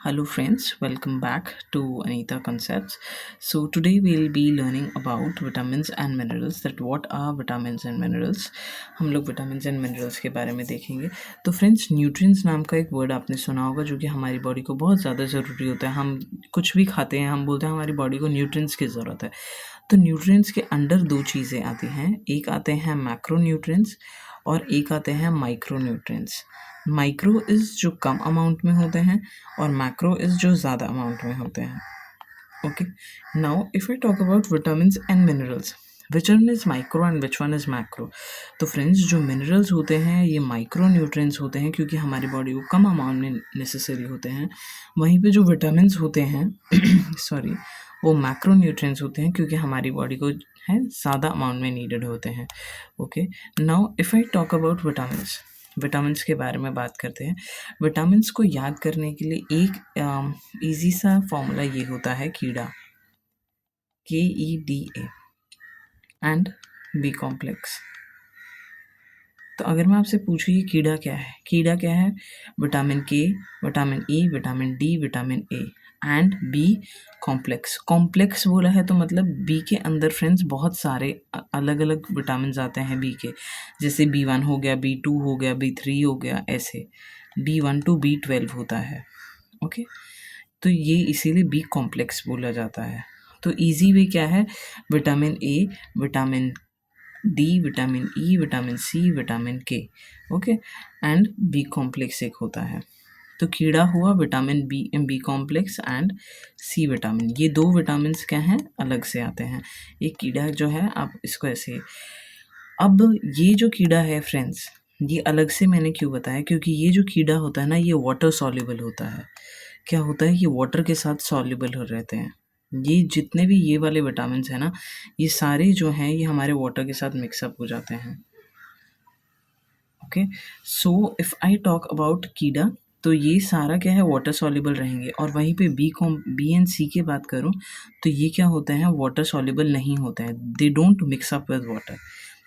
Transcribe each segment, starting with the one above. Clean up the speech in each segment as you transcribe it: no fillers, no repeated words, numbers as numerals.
Hello friends, welcome back to Anita Concepts. So today we'll be learning about vitamins and minerals. That what are vitamins and minerals? हम लोग vitamins and minerals के बारे में देखेंगे. तो friends nutrients नाम का एक वर्ड आपने सुना होगा जो कि हमारी बॉडी को बहुत ज़्यादा ज़रूरी होता है. हम कुछ भी खाते हैं, हम बोलते हैं हमारी बॉडी को न्यूट्रिएंट्स की ज़रूरत है. तो न्यूट्रिएंट्स के अंडर दो चीज़ें आती हैं. एक आते हैं मैक्रो न्यूट्रिएंट्स और एक आते हैं माइक्रो न्यूट्रिएंट्स. माइक्रो इज़ जो कम अमाउंट में होते हैं और मैक्रो इज़ जो ज़्यादा अमाउंट में होते हैं. Okay, now if I talk about vitamins and minerals, which one is micro and which one is macro. तो फ्रेंड्स जो मिनरल्स होते हैं ये माइक्रो न्यूट्रिएंट्स होते हैं क्योंकि हमारी बॉडी को कम अमाउंट में नेसेसरी होते हैं. वहीं पे जो विटामिन्स होते हैं सॉरी, वो मैक्रो न्यूट्रिएंट्स होते हैं क्योंकि हमारी बॉडी को है ज़्यादा अमाउंट में नीडेड होते हैं. Okay, now if I talk about vitamins के बारे में बात करते हैं. विटामिन्स को याद करने के लिए एक ईजी सा फॉर्मूला ये होता है कीड़ा, KEDA एंड बी कॉम्प्लेक्स. तो अगर मैं आपसे पूछूँ ये कीड़ा क्या है, कीड़ा क्या है? Vitamin K, vitamin E, vitamin D, vitamin A and B complex. Complex बोला है तो मतलब बी के अंदर फ्रेंड्स बहुत सारे अलग अलग विटामिन आते हैं बी के. जैसे B1 हो गया, B2 हो गया, B3 हो गया, ऐसे B1 to B12 होता है. ओके, तो ये इसीलिए बी कॉम्प्लेक्स बोला जाता है. तो इजी वे क्या है? Vitamin A, vitamin D, vitamin E, vitamin C, vitamin K. Okay, and B complex एक होता है. तो कीड़ा हुआ vitamin B complex and C vitamin. ये दो विटामिन क्या हैं? अलग से आते हैं. एक कीड़ा जो है, आप इसको ऐसे. अब ये जो कीड़ा है फ्रेंड्स, ये अलग से मैंने क्यों बताया? क्योंकि ये जो कीड़ा होता है ना, ये वाटर सॉल्युबल होता है. क्या होता है? ये वाटर के साथ सॉल्युबल हो रहते हैं. ये जितने भी ये वाले विटामिन्स हैं ना, ये सारे जो हैं ये हमारे वाटर के साथ मिक्सअप हो जाते हैं. Okay, so if I talk about कीड़ा, तो ये सारा क्या है? वाटर सॉल्युबल रहेंगे. और वहीं पे बी एंड सी की बात करूँ तो ये क्या होते हैं? वाटर सॉल्युबल नहीं होते हैं. They don't mix up with water.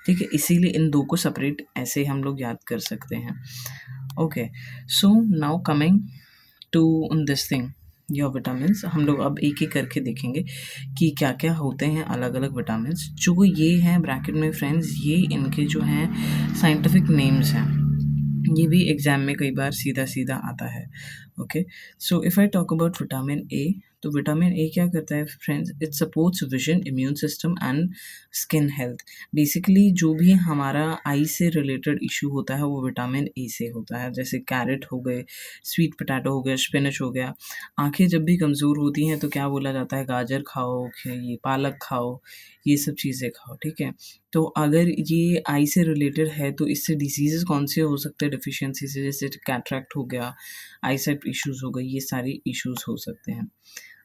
ठीक है, इसीलिए इन दो को सेपरेट ऐसे हम लोग याद कर सकते हैं. Okay, so now coming to this thing, your vitamins. हम लोग अब एक एक करके देखेंगे कि क्या क्या होते हैं अलग अलग विटामिन्स. जो ये हैं ब्रैकेट में फ्रेंड्स, ये इनके जो हैं साइंटिफिक नेम्स हैं. ये भी एग्जाम में कई बार सीधा सीधा आता है. Okay, so if I talk about vitamin A, तो विटामिन ए क्या करता है friends? It supports vision, immune system and skin health. Basically जो भी हमारा आई से रिलेटेड इशू होता है वो विटामिन ए से होता है. जैसे कैरेट हो गए, स्वीट पोटैटो हो गया, स्पिनच हो गया. आँखें जब भी कमज़ोर होती हैं तो क्या बोला जाता है? गाजर खाओ, ये पालक खाओ, ये सब चीज़ें खाओ. ठीक है, तो अगर ये आई से रिलेटेड है तो इससे डिसीज़ेस कौन से हो सकते हैं डेफिशिएंसी से? जैसे कैटरैक्ट हो गया, आईसाइट इश्यूज़ हो गई, ये सारे इश्यूज़ हो सकते हैं.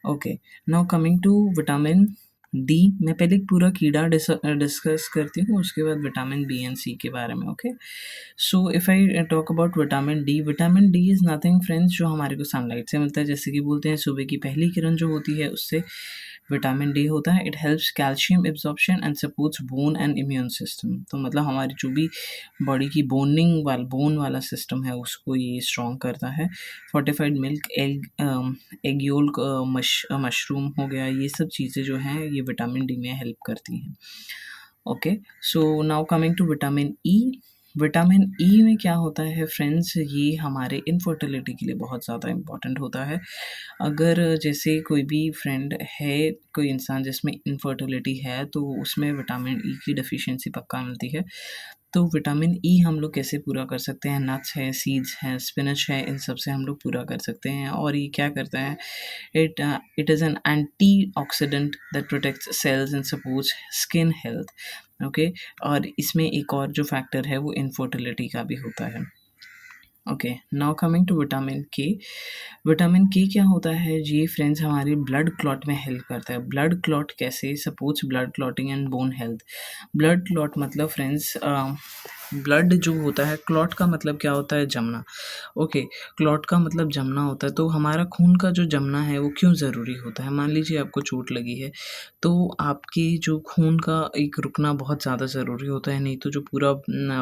Okay, now coming to vitamin D. मैं पहले एक पूरा कीड़ा डिस्कस करती हूँ, उसके बाद विटामिन बी एंड सी के बारे में. Okay, so if I talk about vitamin D is nothing friends जो हमारे को सनलाइट से मिलता है. जैसे कि बोलते हैं सुबह की पहली किरण जो होती है उससे विटामिन डी होता है. It helps calcium absorption and supports bone and immune system. तो मतलब हमारी जो भी बॉडी की बोन वाला सिस्टम है उसको ये स्ट्रॉन्ग करता है. Fortified milk, egg yolk, mushroom हो गया, ये सब चीज़ें जो हैं ये विटामिन डी में हेल्प करती हैं. Okay, so now coming to vitamin E. Vitamin E में क्या होता है फ्रेंड्स? ये हमारे इनफर्टिलिटी के लिए बहुत ज़्यादा इम्पॉर्टेंट होता है. अगर जैसे कोई भी फ्रेंड है, कोई इंसान जिसमें इनफर्टिलिटी है, तो उसमें विटामिन ई की डेफिशिएंसी पक्का मिलती है. तो विटामिन ई हम लोग कैसे पूरा कर सकते हैं? नट्स है, सीड्स हैं, स्पिनच है, इन सब से हम लोग पूरा कर सकते हैं. और ये क्या करता है? It is an antioxidant that protects cells and supports skin health. Okay, और इसमें एक और जो फैक्टर है वो इनफर्टिलिटी का भी होता है. Okay, now coming to vitamin K. Vitamin K क्या होता है? ये फ्रेंड्स हमारे ब्लड क्लॉट में हेल्प करता है. ब्लड क्लॉट कैसे? Supports blood clotting and bone health. Blood clot मतलब फ्रेंड्स ब्लड जो होता है, क्लॉट का मतलब क्या होता है? जमना। ओके, क्लॉट का मतलब जमना होता है, तो हमारा खून का जो जमना है वो क्यों ज़रूरी होता है? मान लीजिए आपको चोट लगी है, तो आपके जो खून का एक रुकना बहुत ज़्यादा ज़रूरी होता है, नहीं तो जो पूरा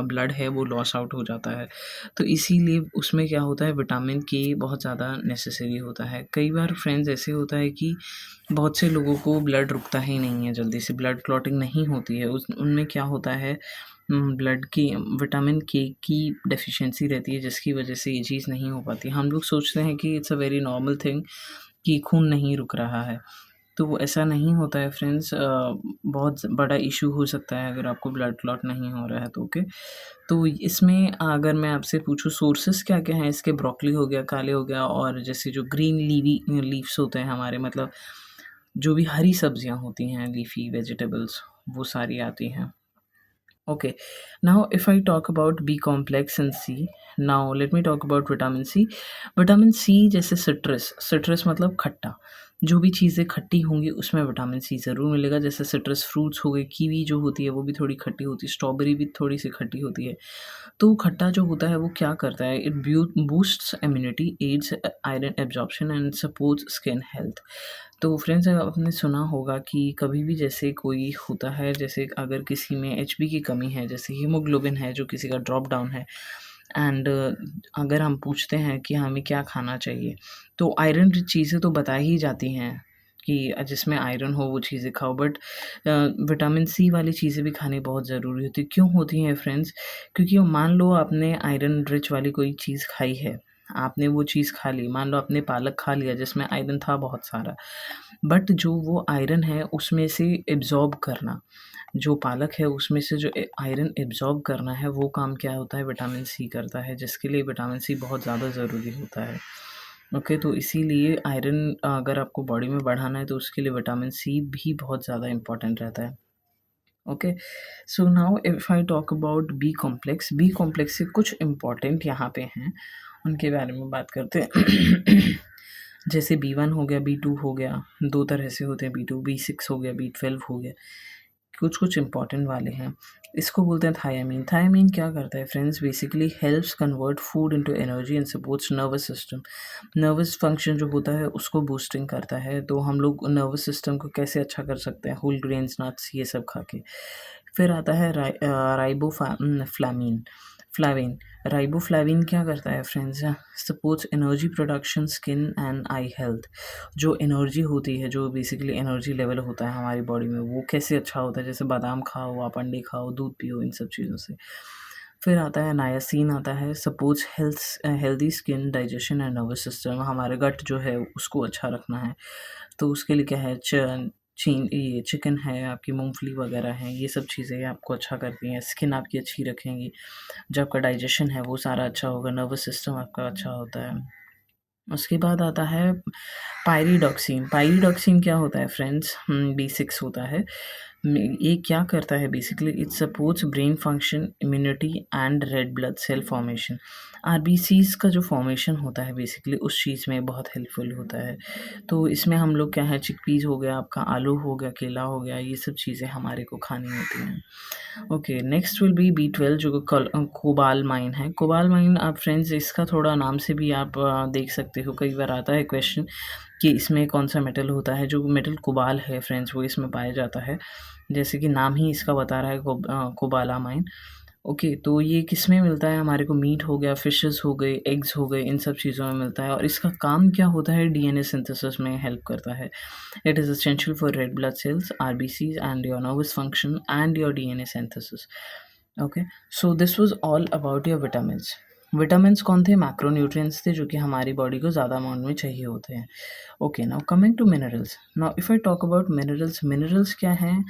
ब्लड है वो लॉस आउट हो जाता है। तो इसीलिए उसमें क्या होता है, विटामिन के बहुत ज़्यादा नेसेसरी होता है। कई बार फ्रेंड्स ऐसे होता है कि बहुत से लोगों को ब्लड रुकता ही नहीं है जल्दी से, ब्लड क्लॉटिंग नहीं होती है। उस उनमें क्या होता है, ब्लड की विटामिन के की डेफ़िशिएंसी रहती है, जिसकी वजह से ये चीज़ नहीं हो पाती। हम लोग सोचते हैं कि it's a very normal thing कि खून नहीं रुक रहा है, तो वो ऐसा नहीं होता है फ्रेंड्स। बहुत बड़ा इश्यू हो सकता है अगर आपको ब्लड क्लॉट नहीं हो रहा है तो। ओके, तो इसमें अगर मैं आपसे पूछूँ सोर्सेज़ क्या-क्या हैं इसके, ब्रोकोली हो गया, काले हो गया, और जैसे जो ग्रीन लीव्स होते हैं हमारे, मतलब जो भी हरी सब्जियाँ होती हैं, लीफ़ी वेजिटेबल्स, वो सारी आती हैं। Okay, now if I talk about B complex and C, now let me talk about vitamin C. Vitamin C जैसे सिट्रस, सिट्रस मतलब खट्टा, जो भी चीज़ें खट्टी होंगी उसमें विटामिन सी ज़रूर मिलेगा। जैसे सिट्रस फ्रूट्स हो गए, कीवी जो होती है वो भी थोड़ी खट्टी होती है, स्ट्रॉबेरी भी थोड़ी सी खट्टी होती है। तो खट्टा जो होता है वो क्या करता है, it boosts immunity, aids iron absorption and supports skin health. तो फ्रेंड्स आपने सुना होगा कि कभी भी जैसे कोई होता है, जैसे अगर किसी में एचबी की कमी है, जैसे हीमोग्लोबिन है जो किसी का ड्रॉप डाउन है, एंड अगर हम पूछते हैं कि हमें क्या खाना चाहिए, तो आयरन रिच चीज़ें तो बता ही जाती हैं कि जिसमें आयरन हो वो चीज़ें खाओ, बट विटामिन सी वाली चीज़ें भी खानी बहुत ज़रूरी होती है। क्यों होती हैं फ्रेंड्स? क्योंकि मान लो आपने आयरन रिच वाली कोई चीज़ खाई है, आपने वो चीज़ खा ली, मान लो आपने पालक खा लिया जिसमें आयरन था बहुत सारा, बट जो वो आयरन है उसमें से एब्ज़ॉर्ब करना, जो पालक है उसमें से जो आयरन एब्ज़ॉर्ब करना है, वो काम क्या होता है, विटामिन सी करता है, जिसके लिए विटामिन सी बहुत ज़्यादा ज़रूरी होता है। ओके, तो इसीलिए आयरन अगर आपको बॉडी में बढ़ाना है तो उसके लिए विटामिन सी भी बहुत ज़्यादा इम्पोर्टेंट रहता है। Okay, so now if I talk about B complex, B complex के कुछ इम्पोर्टेंट यहाँ पे हैं, उनके बारे में बात करते हैं। जैसे बी1 हो गया, बी2 हो गया, 2 तरह से होते हैं बी2, बी6 हो गया, बी12 हो गया। कुछ-कुछ इम्पोर्टेंट वाले हैं। इसको बोलते हैं थायामीन। थायामीन क्या करता है friends, basically helps convert food into energy and supports nervous system. Nervous function जो होता है उसको बूस्टिंग करता है, तो हम लोग नर्वस सिस्टम को कैसे अच्छा कर सकते हैं, होल ग्रेन्स, नट्स ये सब खा के। फिर आता है फ्लाविन। राइबोफ्लाविन क्या करता है friends, supports energy production, skin and I health. जो एनर्जी होती है, जो बेसिकली एनर्जी लेवल होता है हमारी बॉडी में, वो कैसे अच्छा होता है, जैसे बादाम खाओ, आप अंडे खाओ, दूध पियो, इन सब चीज़ों से। फिर आता है नायासिन, आता है supports healthy skin, digestion and nervous system. हमारे गट जो है उसको अच्छा रखना है, तो उसके लिए क्या है, ये चिकन है, आपकी मूँगफली वगैरह है, ये सब चीज़ें आपको अच्छा करती हैं, स्किन आपकी अच्छी रखेंगी। जो आपका डाइजेशन है वो सारा अच्छा होगा, नर्वस सिस्टम आपका अच्छा होता है। उसके बाद आता है पाइरिडॉक्सिन। पाइरिडॉक्सिन क्या होता है फ्रेंड्स, बी6 होता है। ये क्या करता है basically, it supports brain function, immunity and red blood cell formation. RBCs का जो फॉर्मेशन होता है बेसिकली उस चीज़ में बहुत हेल्पफुल होता है। तो इसमें हम लोग क्या है, चिकपीस हो गया आपका, आलू हो गया, केला हो गया, ये सब चीज़ें हमारे को खानी होती हैं। Okay, next will be B12 जो कोबालमाइन है। कोबालमाइन आप फ्रेंड्स इसका थोड़ा नाम से भी आप देख सकते हो, कई बार आता है क्वेश्चन कि इसमें कौन-सा मेटल होता है। जो मेटल कोबाल है फ्रेंड्स वो इसमें पाया जाता है। जैसे कि नाम ही इसका बता रहा है, कोबालामाइन। ओके, तो ये किसमें मिलता है हमारे को, मीट हो गया, फिशेज़ हो गए, एग्स हो गए, इन सब चीज़ों में मिलता है, और इसका काम क्या होता है, डीएनए सिंथेसिस में हेल्प करता है। It is essential for red blood cells, RBCs, and your nervous function and your DNA synthesis. Okay, so this was all about your vitamins. Vitamins कौन थे, मैक्रोन्यूट्रिएंट्स थे, जो कि हमारी बॉडी को ज़्यादा अमाउंट में चाहिए होते हैं। Okay, now coming to minerals. Now if I talk about minerals, minerals क्या हैं,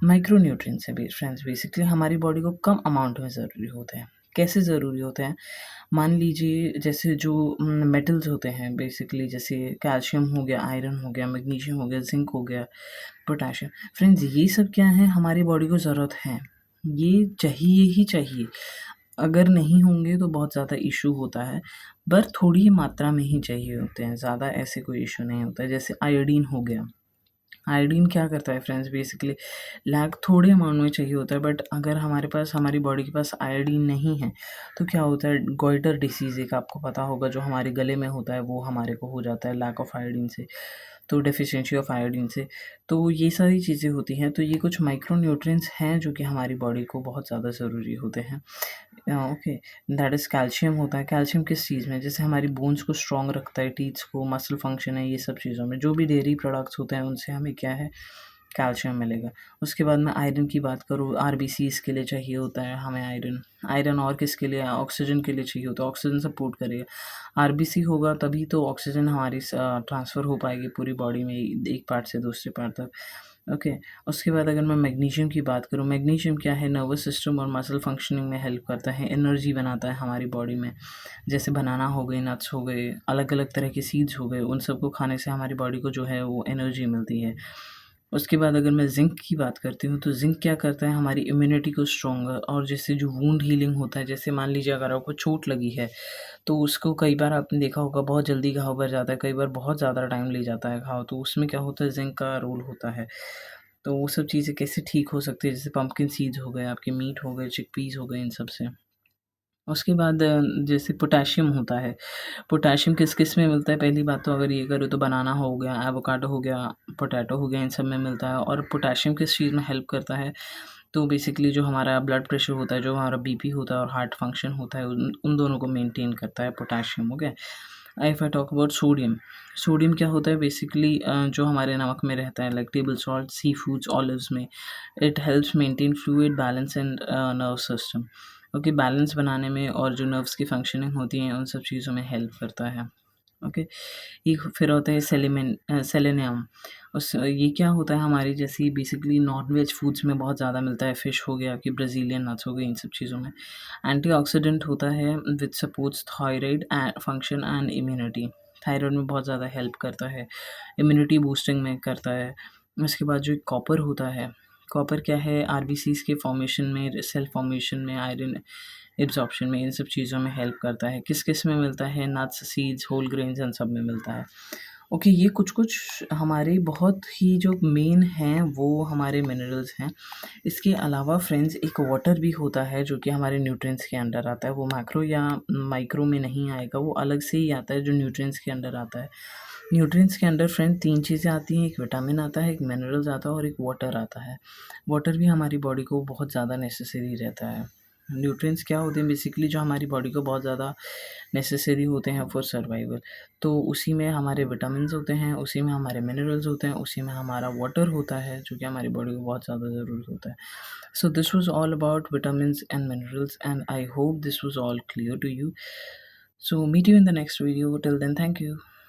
माइक्रोन्यूट्रिएंट्स हैं फ्रेंड्स, बेसिकली हमारी बॉडी को कम अमाउंट में ज़रूरी होते हैं। कैसे ज़रूरी होते हैं, मान लीजिए जैसे जो मेटल्स होते हैं बेसिकली, जैसे कैल्शियम हो गया, आयरन हो गया, मैग्नीशियम हो गया, जिंक हो गया, पोटेशियम। फ्रेंड्स ये सब क्या है, हमारी बॉडी को ज़रूरत है, ये चाहिए ही चाहिए। अगर नहीं होंगे तो बहुत ज़्यादा इशू होता है, पर थोड़ी ही मात्रा में ही चाहिए होते हैं, ज़्यादा ऐसे कोई इशू नहीं होता है। जैसे आयोडीन हो गया, आयोडीन क्या करता है फ्रेंड्स, बेसिकली लैक थोड़े अमाउंट में चाहिए होता है, बट अगर हमारे पास, हमारी बॉडी के पास आयोडीन नहीं है तो क्या होता है, गॉइटर डिसीज़ एक आपको पता होगा जो हमारे गले में होता है, वो हमारे को हो जाता है लैक ऑफ आयोडीन से, तो डेफिशिएंसी ऑफ आयोडीन से। तो ये सारी चीज़ें होती हैं, तो ये कुछ माइक्रो न्यूट्रिएंट्स हैं जो कि हमारी बॉडी को बहुत ज़्यादा ज़रूरी होते हैं। ओके, दैट इज़ कैल्शियम होता है। कैल्शियम किस चीज़ में, जैसे हमारी बोन्स को स्ट्रॉन्ग रखता है, टीथ्स को, मसल फंक्शन है, ये सब चीज़ों में। जो भी डेयरी प्रोडक्ट्स होते हैं उनसे हमें क्या है, कैल्शियम मिलेगा। उसके बाद मैं आयरन की बात करूँ, आरबीसीज़ के लिए चाहिए होता है हमें आयरन। आयरन और किसके लिए, ऑक्सीजन के लिए चाहिए होता है, ऑक्सीजन सपोर्ट करेगा। आरबीसी होगा तभी तो ऑक्सीजन हमारी ट्रांसफ़र हो पाएगी पूरी बॉडी में, एक पार्ट से दूसरे पार्ट तक। ओके, उसके बाद अगर मैं मैग्नीशियम की बात करूँ, मैग्नीशियम क्या है, नर्वस सिस्टम और मसल फंक्शनिंग में हेल्प करता है, एनर्जी बनाता है हमारी बॉडी में। जैसे बनाना हो गए, नट्स हो गए, अलग-अलग तरह के सीड्स हो गए, उन सबको खाने से हमारी बॉडी को जो है वो एनर्जी मिलती है। उसके बाद अगर मैं ज़िंक की बात करती हूँ, तो ज़िंक क्या करता है, हमारी इम्यूनिटी को स्ट्रॉन्गर, और जैसे जो वुंड हीलिंग होता है, जैसे मान लीजिए अगर आपको चोट लगी है, तो उसको कई बार आपने देखा होगा बहुत जल्दी घाव भर जाता है, कई बार बहुत ज़्यादा टाइम ले जाता है घाव, तो उसमें क्या होता है, ज़िंक का रोल होता है। तो वो सब चीज़ें कैसे ठीक हो सकती है, जैसे पंपकिन सीड्स हो गए, आपके मीट हो गए, चिकपीस हो गए, इन सब से। उसके बाद जैसे पोटेशियम होता है, पोटेशियम किस-किस में मिलता है, पहली बात तो अगर ये करूँ तो बनाना हो गया, एवोकाडो हो गया, पोटैटो हो गया, इन सब में मिलता है। और पोटेशियम किस चीज़ में हेल्प करता है, तो बेसिकली जो हमारा ब्लड प्रेशर होता है, जो हमारा बीपी होता है और हार्ट फंक्शन होता है, उन उन दोनों को मेंटेन करता है potassium, okay. If I talk about sodium, sodium क्या होता है बेसिकली, जो हमारे नमक में रहता है, like table salt, sea foods, olives में, it helps maintain fluid balance and nerve system. Okay, balance बनाने में और जो नर्व्स की फंक्शनिंग होती हैं उन सब चीज़ों में हेल्प करता है। ओके, एक फिर होता है सेलेनियम। ये क्या होता है, हमारी जैसी बेसिकली नॉन-वेज फूड्स में बहुत ज़्यादा मिलता है, फ़िश हो गया, कि ब्राज़ीलियन नट्स हो गए, इन सब चीज़ों में। एंटीऑक्सीडेंट होता है which supports thyroid function and immunity. Thyroid में बहुत ज़्यादा हेल्प करता है, इम्यूनिटी बूस्टिंग में करता है। उसके बाद जो कॉपर होता है, कॉपर क्या है, आरबीसीज़ के फॉर्मेशन में, सेल फॉर्मेशन में, आयरन एब्ज़ॉर्प्शन में, इन सब चीज़ों में हेल्प करता है। किस-किस में मिलता है, नट्स, सीड्स, होल ग्रेन्स, इन सब में मिलता है। ओके, ये कुछ-कुछ हमारे बहुत ही जो मेन हैं वो हमारे मिनरल्स हैं। इसके अलावा फ्रेंड्स एक वाटर भी होता है जो कि हमारे न्यूट्रिएंट्स के अंडर आता है। वो मैक्रो या माइक्रो में नहीं आएगा, वो अलग से ही आता है जो न्यूट्रिएंट्स के अंडर आता है। न्यूट्रिएंट्स के अंडर फ्रेंड 3 चीज़ें आती हैं, एक विटामिन आता है, एक मिनरल्स आता है और एक वाटर आता है। वाटर भी हमारी बॉडी को बहुत ज़्यादा नेसेसरी रहता है। न्यूट्रिएंट्स क्या होते हैं बेसिकली, जो हमारी बॉडी को बहुत ज़्यादा नेसेसरी होते हैं फॉर सर्वाइवल। तो उसी में हमारे विटामिन्स होते हैं, उसी में हमारे मिनरल्स होते हैं, उसी में हमारा वाटर होता है जो कि हमारी बॉडी को बहुत ज़्यादा ज़रूरी होता है। So this was all about vitamins and minerals, and I hope this was all clear to you. So meet you in the next video. Till then, thank you.